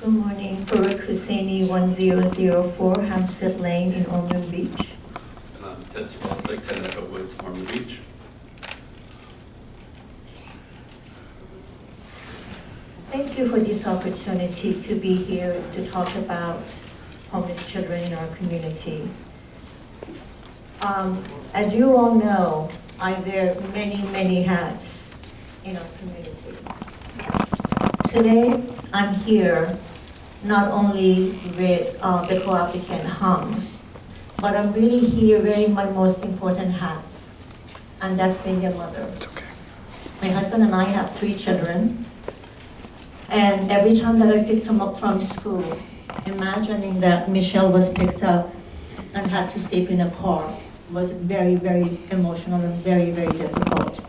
Good morning, Farouk Husseini, 1004 Hampstead Lane in Ormond Beach. And I'm Ted Swazik, 10 Echo Woods, Ormond Beach. Thank you for this opportunity to be here to talk about homeless children in our community. As you all know, I wear many hats in our community. Today, I'm here not only with the co-applicant Hum, but I'm really here wearing my most important hat, and that's being a mother. My husband and I have 3 children, and every time that I picked them up from school, imagining that Michelle was picked up and had to sleep in a car was very emotional and very difficult.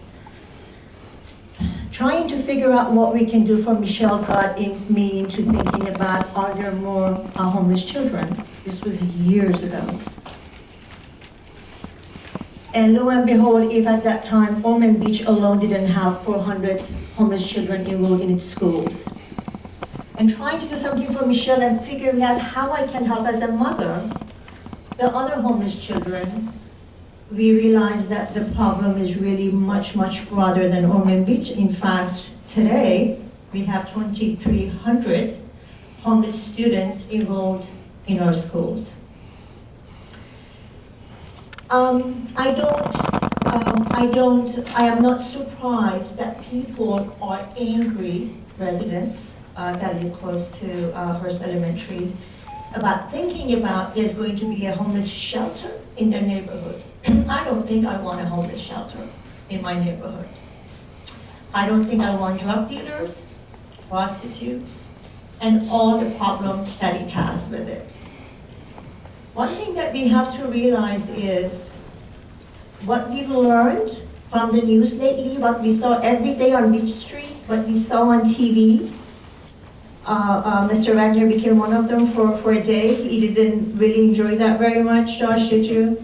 Trying to figure out what we can do for Michelle got me into thinking about, are there more homeless children? This was years ago. And lo and behold, if at that time Ormond Beach alone didn't have 400 homeless children enrolled in its schools. And trying to do something for Michelle and figuring out how I can help as a mother the other homeless children, we realized that the problem is really much broader than Ormond Beach. In fact, today, we have 2,300 homeless students enrolled in our schools. I am not surprised that people are angry, residents that live close to Hearst Elementary, about thinking about there's going to be a homeless shelter in their neighborhood. I don't think I want a homeless shelter in my neighborhood. I don't think I want drug dealers, prostitutes, and all the problems that it has with it. One thing that we have to realize is what we've learned from the news lately, what we saw every day on Beach Street, what we saw on TV. Mr. Wagner became one of them for a day. He didn't really enjoy that very much. Josh, did you?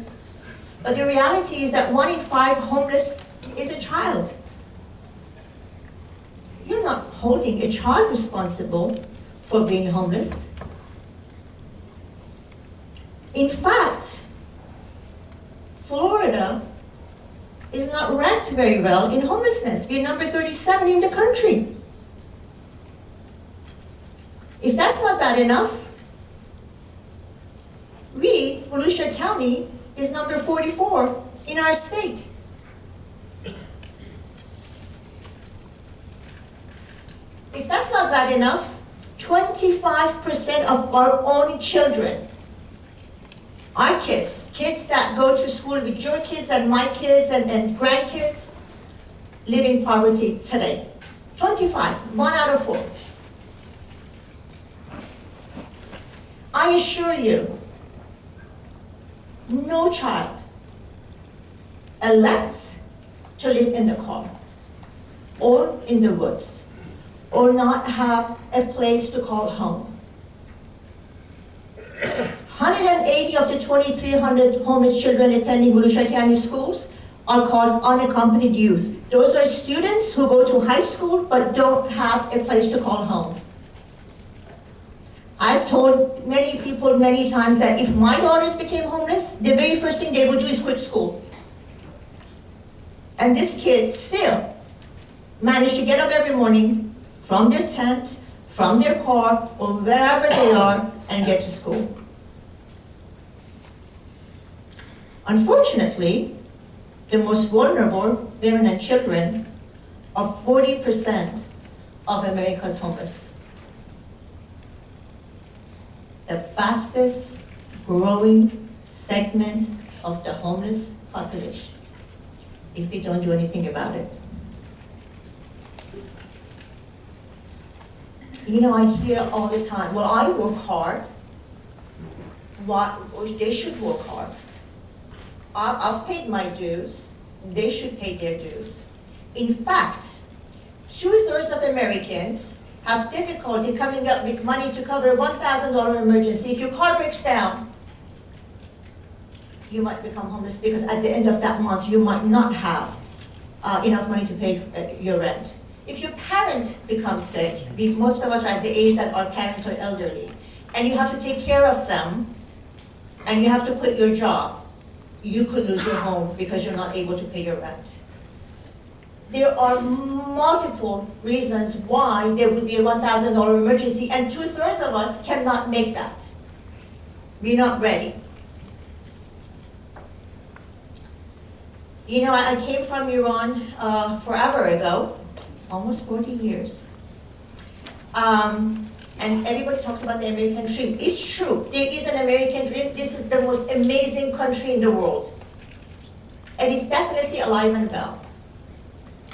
But the reality is that 1 in 5 homeless is a child. You're not holding a child responsible for being homeless. In fact, Florida is not ranked very well in homelessness. We're number 37 in the country. If that's not bad enough, Volusia County, is number 44 in our state. If that's not bad enough, 25% of our own children, our kids that go to school with your kids and my kids and grandkids, live in poverty today. 25, 1 out of 4. I assure you, no child elects to live in the car or in the woods or not have a place to call home. 180 of the 2,300 homeless children attending Volusia County schools are called unaccompanied youth. Those are students who go to high school but don't have a place to call home. I've told many people many times that if my daughters became homeless, the very first thing they would do is quit school. And these kids still manage to get up every morning from their tent, from their car, or wherever they are, and get to school. Unfortunately, the most vulnerable, women and children, are 40% of America's homeless. The fastest growing segment of the homeless population, if we don't do anything about it. You know, I hear all the time, well, I work hard. They should work hard. I've paid my dues. They should pay their dues. In fact, 2/3 of Americans have difficulty coming up with money to cover a $1,000 emergency. If your car breaks down, you might become homeless because at the end of that month, you might not have enough money to pay your rent. If your parent becomes sick, most of us are at the age that our parents are elderly, and you have to take care of them, and you have to quit your job, you could lose your home because you're not able to pay your rent. There are multiple reasons why there would be a $1,000 emergency, and 2/3 of us cannot make that. We're not ready. You know, I came from Iran forever ago, almost 40 years. And everybody talks about the American dream. It's true, there is an American dream. This is the most amazing country in the world. And it's definitely alive and well.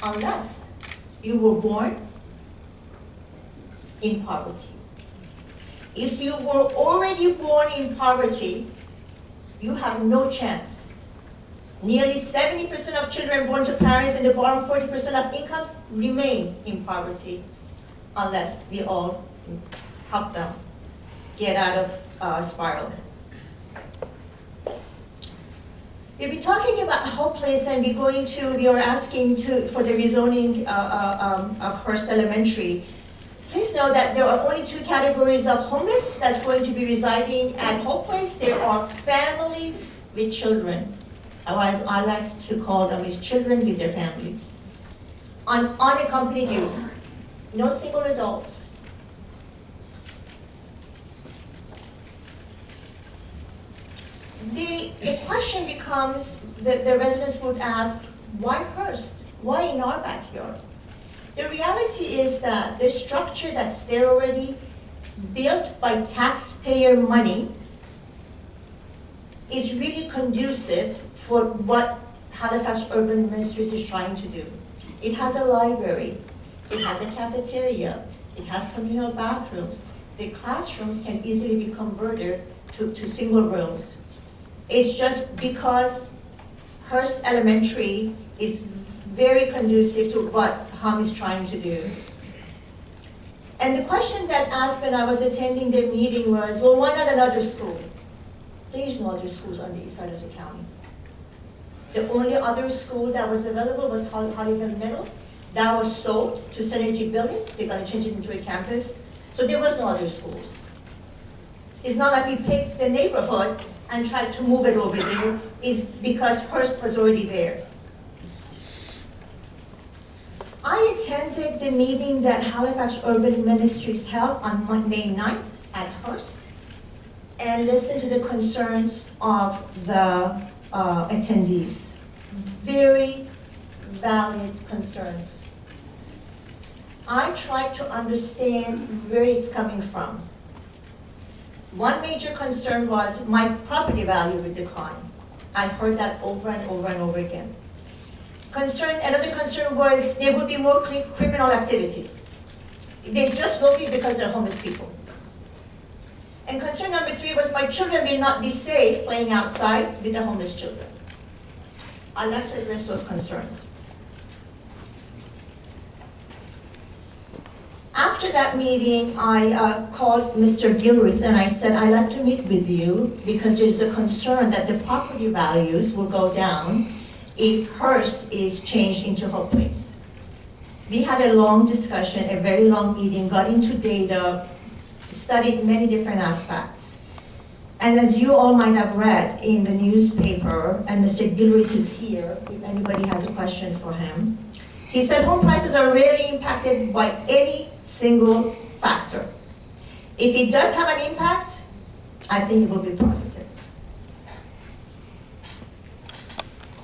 Unless you were born in poverty. If you were already born in poverty, you have no chance. Nearly 70% of children born to parents in the bottom 40% of incomes remain in poverty unless we all help them get out of spiral. We'll be talking about hopeless, and we are asking for the rezoning of Hearst Elementary. Please know that there are only two categories of homeless that's going to be residing at Hope Place. There are families with children. Otherwise, I like to call them as children with their families. Unaccompanied youth, no single adults. The question becomes, the residents would ask, why Hearst? Why in our backyard? The reality is that the structure that's there already, built by taxpayer money, is really conducive for what Halifax Urban Ministries is trying to do. It has a library, it has a cafeteria, it has communal bathrooms. The classrooms can easily be converted to single rooms. It's just because Hearst Elementary is very conducive to what HUM is trying to do. And the question that asked when I was attending their meeting was, well, why not another school? There is no other schools on the east side of the county. The only other school that was available was Hollywood Middle. That was sold to Synergy Building. They're gonna change it into a campus. So there was no other schools. It's not like we picked the neighborhood and tried to move it over there. It's because Hearst was already there. I attended the meeting that Halifax Urban Ministries held on May 9th at Hearst and listened to the concerns of the attendees. Very valid concerns. I tried to understand where it's coming from. One major concern was my property value would decline. I heard that over and over and over again. Another concern was there would be more criminal activities. They just will be because they're homeless people. And concern number 3 was my children will not be safe playing outside with the homeless children. I'd like to address those concerns. After that meeting, I called Mr. Gilruth and I said, I'd like to meet with you because there's a concern that the property values will go down if Hearst is changed into Hope Place. We had a long discussion, a very long meeting, got into data, studied many different aspects. And as you all might have read in the newspaper, and Mr. Gilruth is here, if anybody has a question for him, he said home prices are rarely impacted by any single factor. If it does have an impact, I think it will be positive.